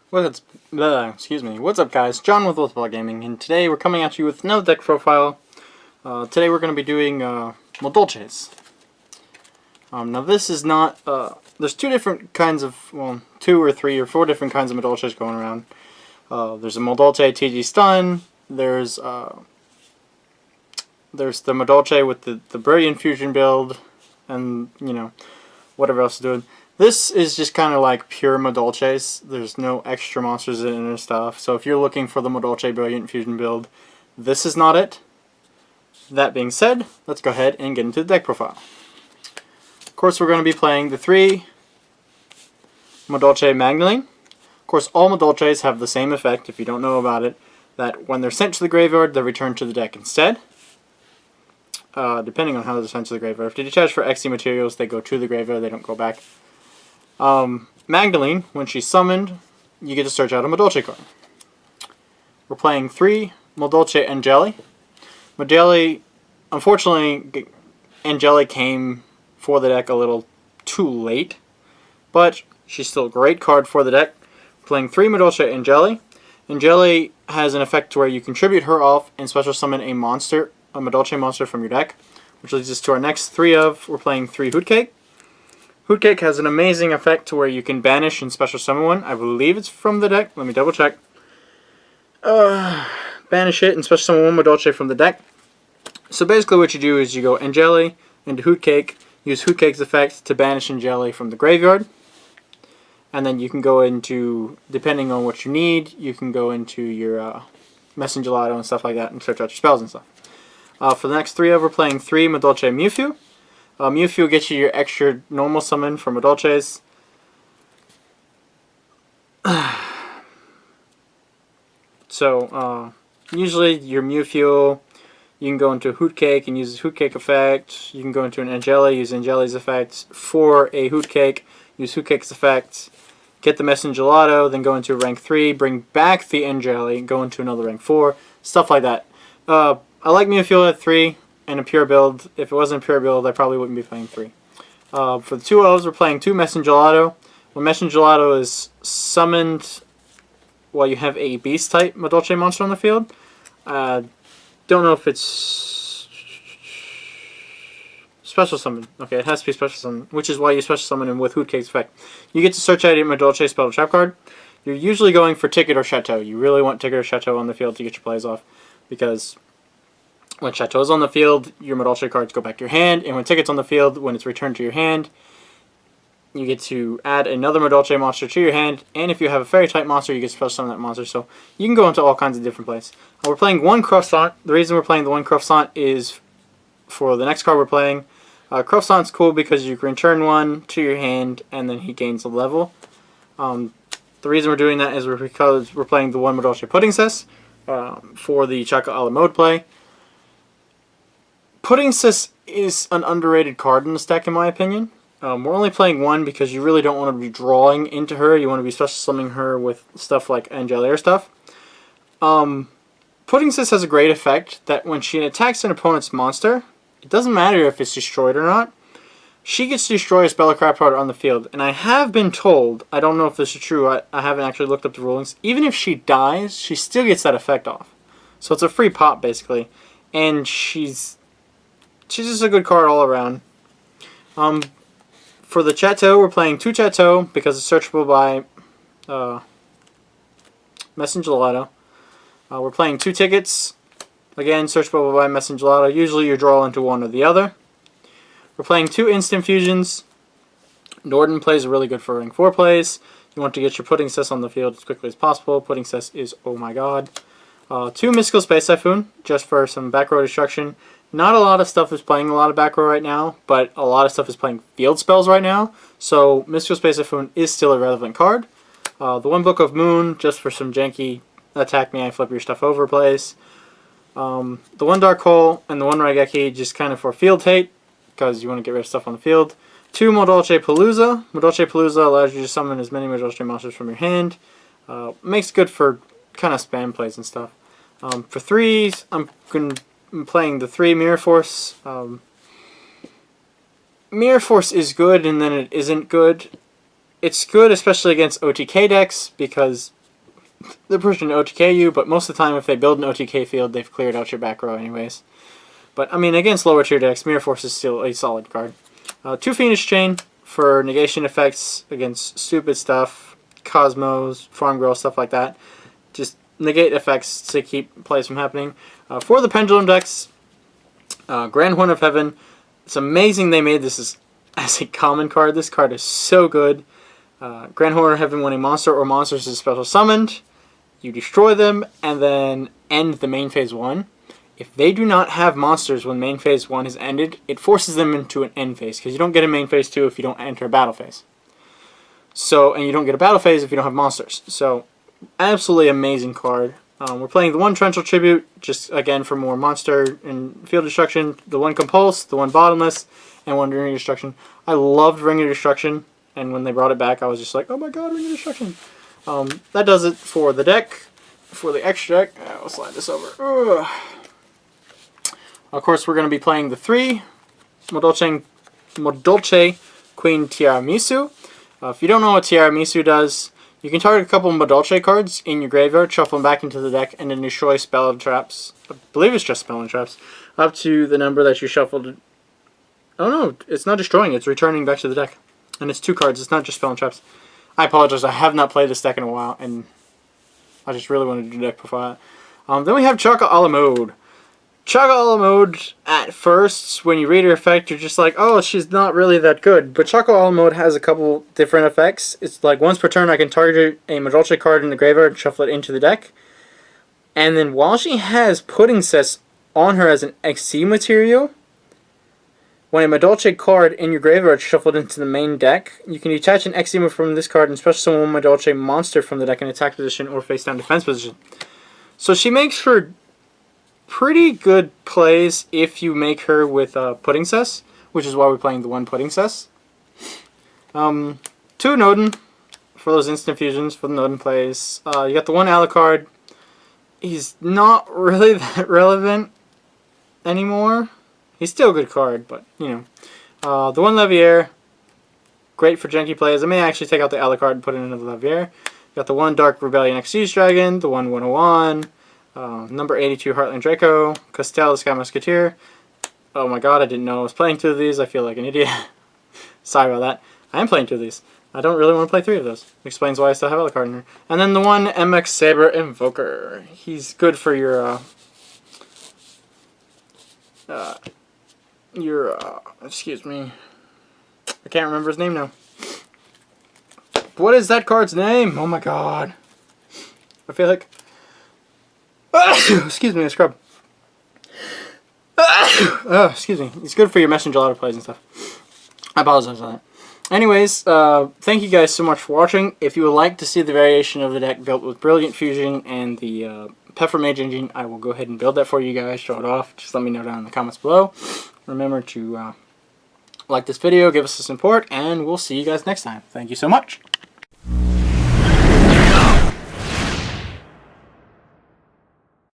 What's up, guys? John with Ultimate Gaming, and today we're coming at you with another deck profile. Today we're going to be doing Madolches. Now this is not, there's two different kinds of, well, 2 or 3 or 4 different kinds of Madolches going around. There's a Madolche TG Stun, there's the Madolche with the Brilliant Fusion build, and, you know, whatever else is doing. This is just kind of like pure Madolches. There's no extra monsters in it or stuff. So if you're looking for the Madolche Brilliant Fusion build, this is not it. That being said, let's go ahead and get into the deck profile. Of course, we're going to be playing the 3 Madolche Magdalene. Of course, all Madolches have the same effect, if you don't know about it, that when they're sent to the graveyard, they're returned to the deck instead. Depending on how they're sent to the graveyard. If they detach for XC materials, they go to the graveyard, they don't go back. Magdalene, when she's summoned, you get to search out a Madolche card. We're playing 3 Madolche Angeli. Madolche, unfortunately, Angeli came for the deck a little too late, but she's still a great card for the deck. We're playing 3 Madolche Angeli. Angeli has an effect where you contribute her off and special summon a monster, a Madolche monster from your deck, which leads us to our next 3 of. We're playing 3 Hootcake. Hootcake has an amazing effect to where you can banish and special summon one. I believe it's from the deck. Let me double check. Banish it and special summon one Madolche from the deck. So basically what you do is you go Angeli into Hootcake, use Hootcake's effect to banish Angeli from the graveyard. And then you can go into, depending on what you need, you can go into your Messenger Gelato and stuff like that and search out your spells and stuff. For the next 3 of, we're playing 3 Madolche Mewtwo. Mewtwo gets you your extra normal summon for Madolches. So, usually your Mewtwo, you can go into Hootcake and use his Hootcake effect. You can go into an Angeli, use Angeli's effect. For a Hootcake, use Hootcake's effect. Get the Messenger Gelato, then go into rank 3, bring back the Angeli, go into another rank 4, stuff like that. I like Mewtwo at 3. And a pure build. If it wasn't a pure build, I probably wouldn't be playing 3. For the 2 elves, we're playing 2 Messenger Gelato. When Messenger Gelato is summoned while you have a beast type Madolche monster on the field, don't know if it's special summon. Okay, it has to be special summon, which is why you special summon him with Hootcake's effect. You get to search out a Madolche spell trap card. You're usually going for Ticket or Chateau. You really want Ticket or Chateau on the field to get your plays off, because when Chateau's on the field, your Madolche cards go back to your hand, and when Ticket's on the field, when it's returned to your hand, you get to add another Madolche monster to your hand, and if you have a fairy type monster, you get to special summon that monster, so you can go into all kinds of different plays. We're playing 1 Croissant. The reason we're playing the 1 Croissant is for the next card we're playing. Croissant's cool because you can return 1 to your hand, and then he gains a level. The reason we're doing that is because we're playing the 1 Madolche Pudding Cess for the Chocolate a la Mode play. Pudding Cess is an underrated card in this deck, in my opinion. We're only playing 1 because you really don't want to be drawing into her. You want to be special summoning her with stuff like Angeli or stuff. Pudding Cess has a great effect that when she attacks an opponent's monster, it doesn't matter if it's destroyed or not, she gets to destroy a spell or crap card on the field. And I have been told, I don't know if this is true, I haven't actually looked up the rulings, even if she dies, she still gets that effect off. So it's a free pop, basically. And she's just a good card all around. For the Chateau, we're playing 2 Chateau because it's searchable by Messenger Gelato. We're playing 2 Tickets. Again, searchable by Messenger Gelato. Usually you draw into one or the other. We're playing 2 Instant Fusions. Norden plays are really good for rank 4 plays. You want to get your Pudding Cess on the field as quickly as possible. Pudding Cess is, oh my god. 2 Mystical Space Typhoon, just for some back row destruction. Not a lot of stuff is playing a lot of back row right now, but a lot of stuff is playing field spells right now, so Mystical Space Typhoon is still a relevant card. The 1 Book of Moon, just for some janky attack me, I flip your stuff over plays. The 1 Dark Hole and the 1 Raigeki, just kind of for field hate, because you want to get rid of stuff on the field. 2 Madolche Palooza. Madolche Palooza allows you to summon as many Madolche monsters from your hand. Makes good for kind of spam plays and stuff. For 3s, I'm playing the 3 Mirror Force. Mirror Force is good and then it isn't good. It's good especially against OTK decks because they're pushing to OTK you, but most of the time if they build an OTK field, they've cleared out your back row anyways. But, I mean, against lower tier decks, Mirror Force is still a solid card. 2 Phoenix Chain for negation effects against stupid stuff, Cosmos, Farm Girl, stuff like that. Just negate effects to keep plays from happening. For the Pendulum decks, Grand Horn of Heaven. It's amazing they made this as a common card. This card is so good. Grand Horn of Heaven, when a monster or monsters is special summoned, you destroy them and then end the main phase 1. If they do not have monsters when main phase 1 is ended, it forces them into an end phase, because you don't get a main phase 2 if you don't enter a battle phase. So, and you don't get a battle phase if you don't have monsters. So, absolutely amazing card. We're playing the 1 Torrential Tribute, just again for more monster and field destruction, the 1 Compulse, the 1 Bottomless, and 1 Ring of Destruction. I loved Ring of Destruction, and when they brought it back, I was just like, oh my god, Ring of Destruction. That does it for the deck. For the extra deck, I'll slide this over. Ugh. Of course, we're going to be playing the 3 Madolche Queen Tiramisu. If you don't know what Tiramisu does, you can target a couple of Madolche cards in your graveyard, shuffle them back into the deck, and then destroy spell and traps. I believe it's just spell and traps. Up to the number that you shuffled. Oh no, it's not destroying, it's returning back to the deck. And it's 2 cards, it's not just spell and traps. I apologize, I have not played this deck in a while, and I just really wanted to do deck profile. Then we have Chaka a la Mode. Chaka a la Mode, at first, when you read her effect, you're just like, oh, she's not really that good. But Chaka a la Mode has a couple different effects. It's like, once per turn, I can target a Madolche card in the graveyard and shuffle it into the deck. And then while she has Pudding Cess on her as an XC material, when a Madolche card in your graveyard is shuffled into the main deck, you can detach an Exima from this card and special summon one Madolche monster from the deck in attack position or face down defense position. So she makes for pretty good plays if you make her with Pudding Cess, which is why we're playing the 1 Pudding Cess. 2 Nodin for those instant fusions for the Nodin plays. You got the 1 Alucard. He's not really that relevant anymore. He's still a good card, but, you know. The 1 Levier, great for janky plays. I may actually take out the Alucard and put in another Levier. Got the 1 Dark Rebellion X Siege Dragon, the 1 101, number 82 Heartland Draco, Castel the Sky Musketeer. Oh my god, I didn't know I was playing 2 of these. I feel like an idiot. Sorry about that. I am playing 2 of these. I don't really want to play 3 of those. Explains why I still have Alucard in here. And then the 1 MX Saber Invoker. He's good for your excuse me. I can't remember his name now. What is that card's name? Oh my god. I feel like... excuse me, I scrub. Excuse me. It's good for your Messenger Gelato plays and stuff. I apologize for that. Anyways, thank you guys so much for watching. If you would like to see the variation of the deck built with Brilliant Fusion and the Pepper Mage Engine, I will go ahead and build that for you guys, show it off. Just let me know down in the comments below. Remember to like this video, give us some support, and we'll see you guys next time. Thank you so much.